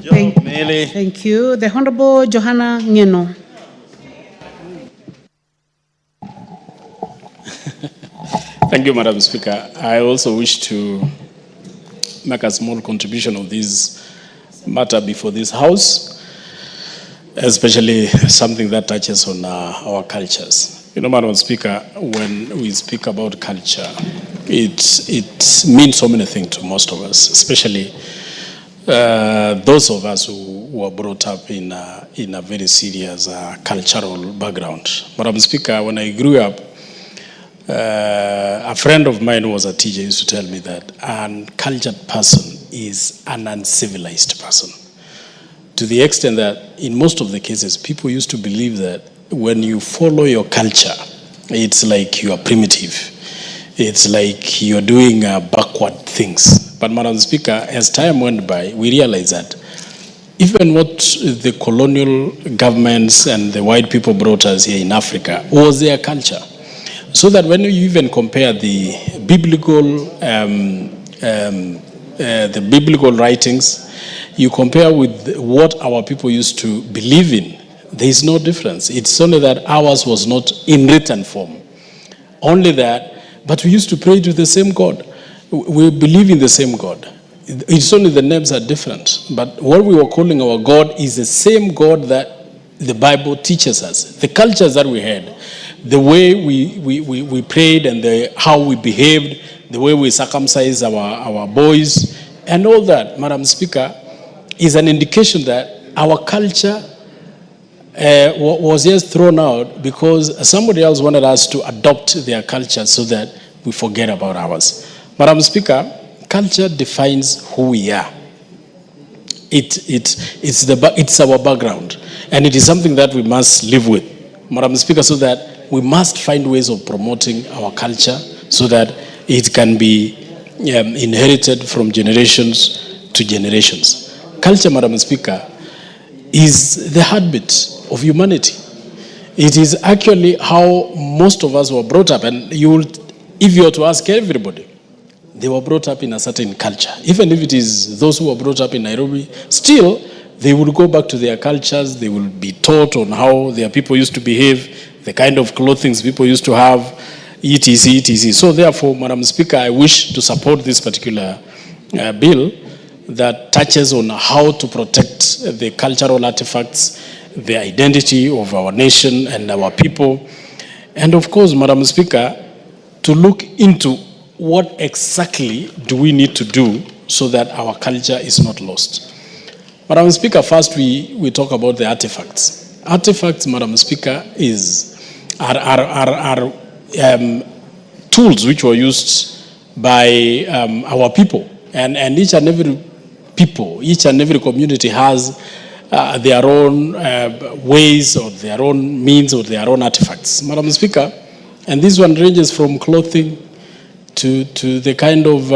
Thank you. The Honorable Johanna Ngeno. Thank you, Madam Speaker. I also wish to make a small contribution of this matter before this House, especially something that touches on our cultures. You know, Madam Speaker, when we speak about culture, it means so many things to most of us, especially those of us who were brought up in a very serious cultural background. Madam Speaker, when I grew up, a friend of mine who was a teacher used to tell me that an uncultured person is an uncivilized person. To the extent that in most of the cases, people used to believe that when you follow your culture, it's like you are primitive. It's like you're doing backward things. But Madam Speaker, as time went by, we realized that even what the colonial governments and the white people brought us here in Africa was their culture. So that when you even compare the biblical writings, you compare with what our people used to believe in, there is no difference. It's only that ours was not in written form. Only that, but we used to pray to the same God. We believe in the same God. It's only the names are different. But what we were calling our God is the same God that the Bible teaches us. The cultures that we had, the way we prayed and how we behaved, the way we circumcised our boys, and all that, Madam Speaker, is an indication that our culture was just thrown out because somebody else wanted us to adopt their culture so that we forget about ours. Madam Speaker, culture defines who we are. It's our background, and it is something that we must live with, Madam Speaker, so that we must find ways of promoting our culture so that it can be inherited from generations to generations. Culture, Madam Speaker, is the heartbeat of humanity. It is actually how most of us were brought up. And if you were to ask everybody, they were brought up in a certain culture. Even if it is those who were brought up in Nairobi, still they will go back to their cultures. They will be taught on how their people used to behave, the kind of clothing people used to have, etc., etc. So therefore, Madam Speaker, I wish to support this particular bill that touches on how to protect the cultural artifacts, the identity of our nation and our people. And of course, Madam Speaker, to look into what exactly do we need to do so that our culture is not lost. Madam Speaker, first we talk about the artifacts. Artifacts, Madam Speaker, are tools which were used by our people. And each and every people, each and every community has their own ways or their own means or their own artifacts. Madam Speaker, and this one ranges from clothing to the kind of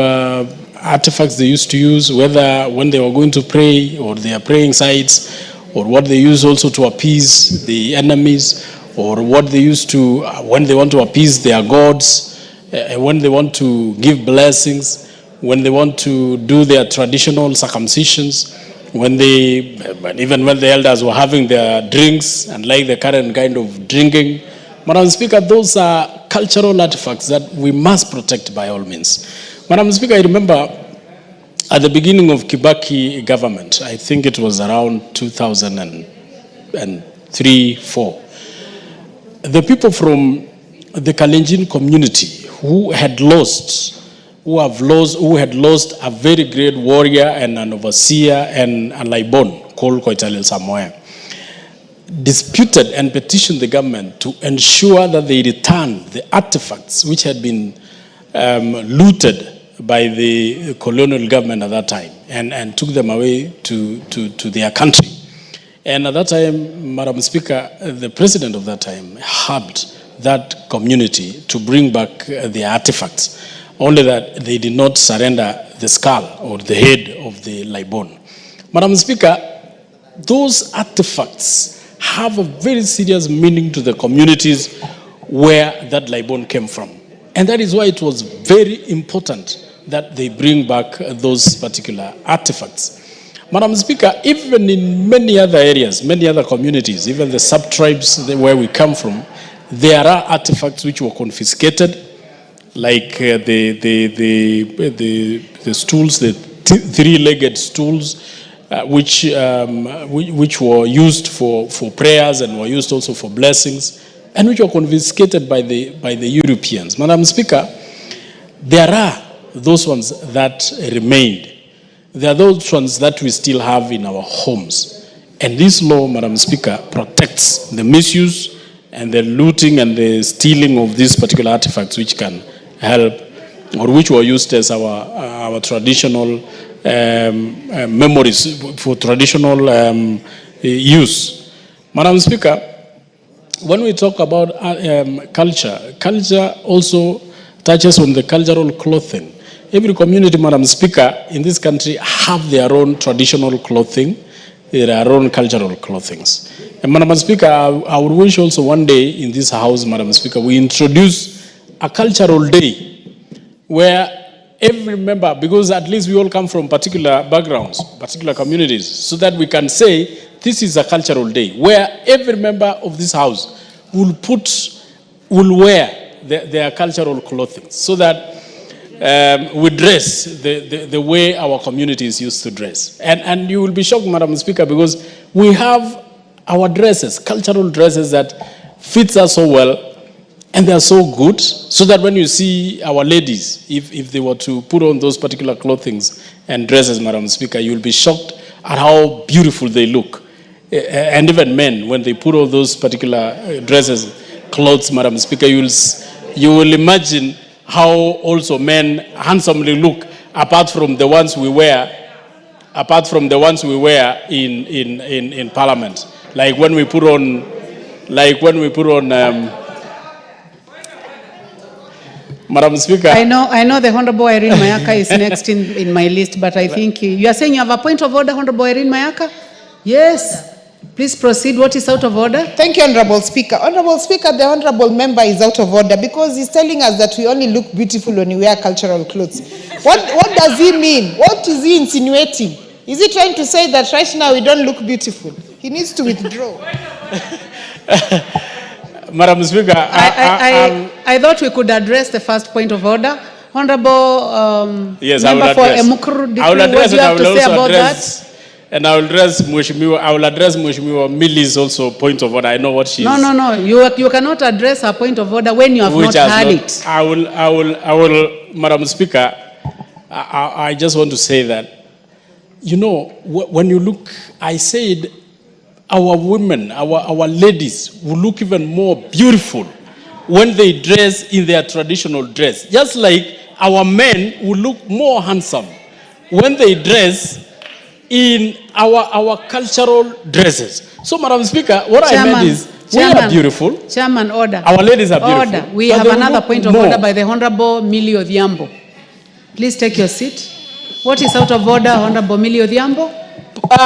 artifacts they used to use, whether when they were going to pray or their praying sites, or what they use also to appease the enemies, or what they used to, when they want to appease their gods, when they want to give blessings, when they want to do their traditional circumcisions, even when the elders were having their drinks and like the current kind of drinking. Madam Speaker, those are cultural artifacts that we must protect by all means. Madam Speaker, I remember at the beginning of Kibaki government, I think it was around 2003-04, the people from the Kalenjin community who had lost a very great warrior and an overseer and a Laibon called Koitalel Samoe, disputed and petitioned the government to ensure that they return the artifacts which had been looted by the colonial government at that time and took them away to their country. And at that time, Madam Speaker, the president of that time helped that community to bring back their artifacts, only that they did not surrender the skull or the head of the Laibon. Madam Speaker, those artifacts have a very serious meaning to the communities where that Laibon came from. And that is why it was very important that they bring back those particular artifacts. Madam Speaker, even in many other areas, many other communities, even the sub-tribes where we come from, there are artifacts which were confiscated, like the stools, the three-legged stools, which were used for prayers and were used also for blessings, and which were confiscated by the Europeans. Madam Speaker, there are those ones that remained. There are those ones that we still have in our homes. And this law, Madam Speaker, protects the misuse and the looting and the stealing of these particular artifacts which can help, or which were used as our traditional memories for traditional use. Madam Speaker, when we talk about culture also touches on the cultural clothing. Every community, Madam Speaker, in this country have their own traditional clothing, their own cultural clothings. And Madam Speaker, I would wish also one day in this house, Madam Speaker, we introduce a cultural day where every member, because at least we all come from particular backgrounds, particular communities, so that we can say this is a cultural day where every member of this house will wear their cultural clothing, so that we dress the way our communities used to dress. And you will be shocked, Madam Speaker, because we have our dresses, cultural dresses that fits us so well, and they are so good, so that when you see our ladies, if they were to put on those particular clothings and dresses, Madam Speaker, you will be shocked at how beautiful they look. And even men, when they put on those particular dresses, clothes, Madam Speaker, you will imagine how also men handsomely look, apart from the ones we wear in Parliament. Like when we put on Madam Speaker. I know the Honorable Irene Mayaka is next in my list, but I think you are saying you have a point of order, Honorable Irene Mayaka? Yes. Please proceed. What is out of order? Thank you, Honorable Speaker. Honorable Speaker, the Honorable Member is out of order because he's telling us that we only look beautiful when we wear cultural clothes. What does he mean? What is he insinuating? Is he trying to say that right now we don't look beautiful? He needs to withdraw. Madam Speaker, I thought we could address the first point of order. Honorable yes, Member for Emukuru, what do you have to say about that? And I will address Mheshimiwa Millie's also point of order. I know what she is. No. You cannot address a point of order when you have not heard it. I will, Madam Speaker, I just want to say that, you know, when you look, I said our women, our ladies will look even more beautiful when they dress in their traditional dress. Just like our men will look more handsome when they dress in our cultural dresses. So, Madam Speaker, what Chairman, I meant is, we are beautiful. Chairman, order. Our ladies are beautiful. Order. We have another point of order by the Honorable Millie Odhiambo. Please take your seat. What is out of order, Honorable Millie Odhiambo?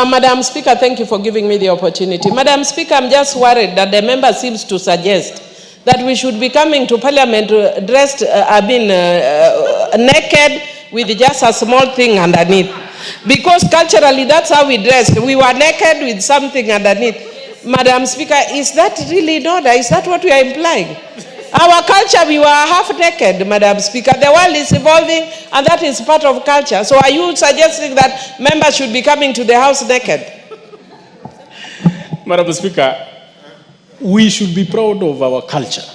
Madam Speaker, thank you for giving me the opportunity. Madam Speaker, I'm just worried that the member seems to suggest that we should be coming to Parliament dressed, naked with just a small thing underneath. Because culturally, that's how we dressed. We were naked with something underneath. Madam Speaker, is that really in order? Is that what we are implying? Our culture, we were half naked, Madam Speaker. The world is evolving, and that is part of culture. So are you suggesting that members should be coming to the house naked? Madam Speaker, we should be proud of our culture.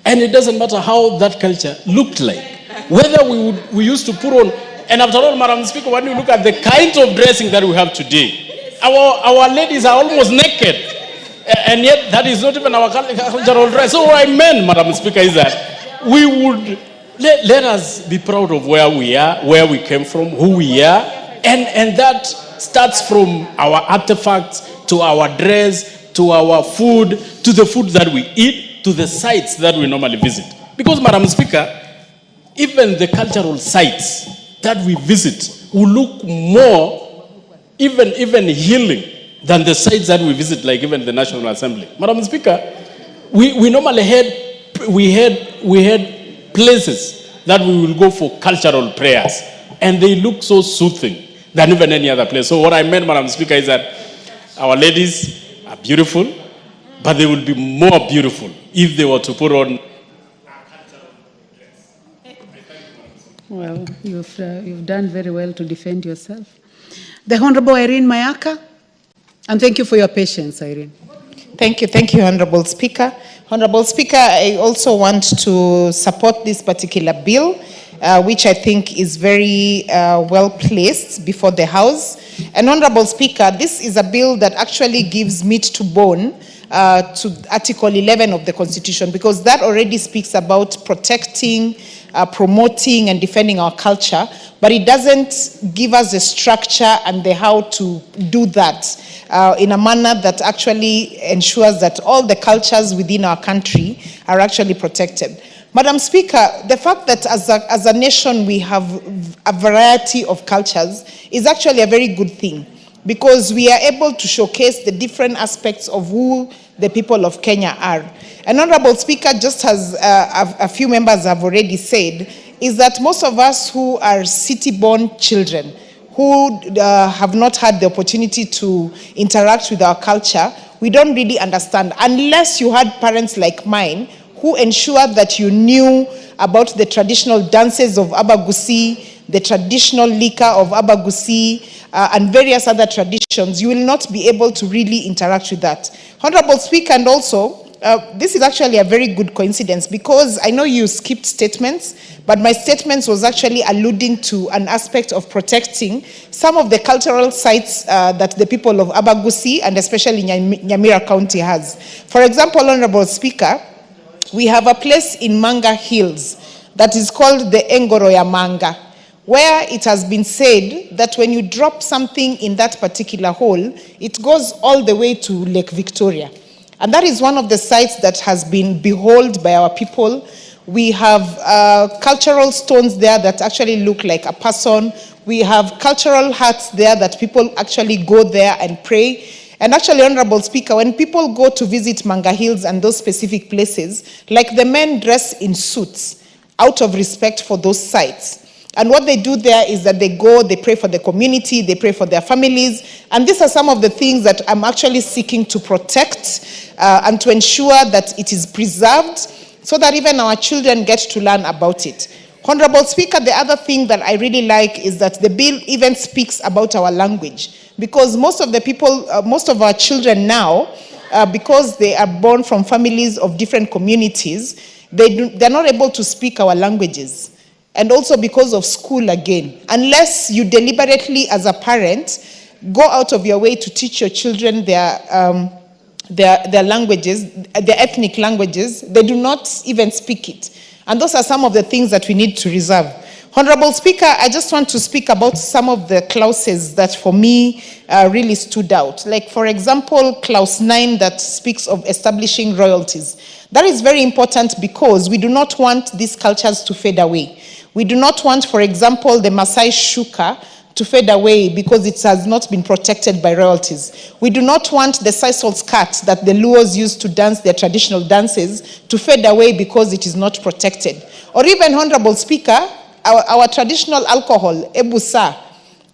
And it doesn't matter how that culture looked like. Whether we used to put on. And after all, Madam Speaker, when you look at the kind of dressing that we have today, our ladies are almost naked. And yet, that is not even our cultural dress. So what I meant, Madam Speaker, is that we would, let us be proud of where we are, where we came from, who we are. And that starts from our artifacts, to our dress, to our food, to the food that we eat, to the sites that we normally visit. Because, Madam Speaker, even the cultural sites that we visit will look more even healing than the sites that we visit, like even the National Assembly. Madam Speaker, we normally had places that we will go for cultural prayers, and they look so soothing. than even any other place. So what I meant, Madam Speaker, is that our ladies are beautiful, but they will be more beautiful if they were to put on. Well, you've done very well to defend yourself. The Honorable Irene Mayaka, and thank you for your patience, Irene. Thank you, Honorable Speaker. Honorable Speaker, I also want to support this particular bill, which I think is very well placed before the House. And Honorable Speaker, this is a bill that actually gives meat to bone to Article 11 of the Constitution, because that already speaks about protecting, promoting and defending our culture, but it doesn't give us the structure and the how to do that in a manner that actually ensures that all the cultures within our country are actually protected. Madam Speaker, the fact that as a nation we have a variety of cultures is actually a very good thing, because we are able to showcase the different aspects of who the people of Kenya are. And Honorable Speaker, just as a few members have already said, is that most of us who are city-born children, who have not had the opportunity to interact with our culture, we don't really understand, unless you had parents like mine who ensured that you knew about the traditional dances of Abagusi, the traditional liquor of Abagusi, and various other traditions. You will not be able to really interact with that. Honorable Speaker, and also, this is actually a very good coincidence, because I know you skipped statements, but my statements was actually alluding to an aspect of protecting some of the cultural sites that the people of Abagusi and especially Nyamira County has. For example, Honorable Speaker, we have a place in Manga Hills that is called the Engoroya Manga, where it has been said that when you drop something in that particular hole, it goes all the way to Lake Victoria. And that is one of the sites that has been beholden by our people. We have cultural stones there that actually look like a person. We have cultural huts there that people actually go there and pray. And actually, Honorable Speaker, when people go to visit Manga Hills and those specific places, like the men dress in suits out of respect for those sites. And what they do there is that they go, they pray for the community, they pray for their families. And these are some of the things that I'm actually seeking to protect and to ensure that it is preserved so that even our children get to learn about it. Honorable Speaker, the other thing that I really like is that the bill even speaks about our language, because most of the people, most of our children now, because they are born from families of different communities, they're not able to speak our languages. And also because of school again. Unless you deliberately, as a parent, go out of your way to teach your children their languages, their ethnic languages, they do not even speak it. And those are some of the things that we need to reserve. Honorable Speaker, I just want to speak about some of the clauses that for me really stood out. Like, for example, clause 9 that speaks of establishing royalties. That is very important because we do not want these cultures to fade away. We do not want, for example, the Maasai Shuka to fade away because it has not been protected by royalties. We do not want the sisal skirt that the Luos use to dance their traditional dances to fade away because it is not protected. Or even, Honorable Speaker, our traditional alcohol, Ebusa.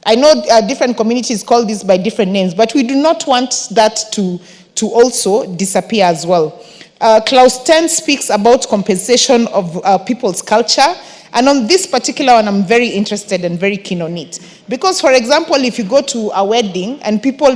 I know different communities call this by different names, but we do not want that to also disappear as well. Clause 10 speaks about compensation of people's culture. And on this particular one, I'm very interested and very keen on it. Because, for example, if you go to a wedding and people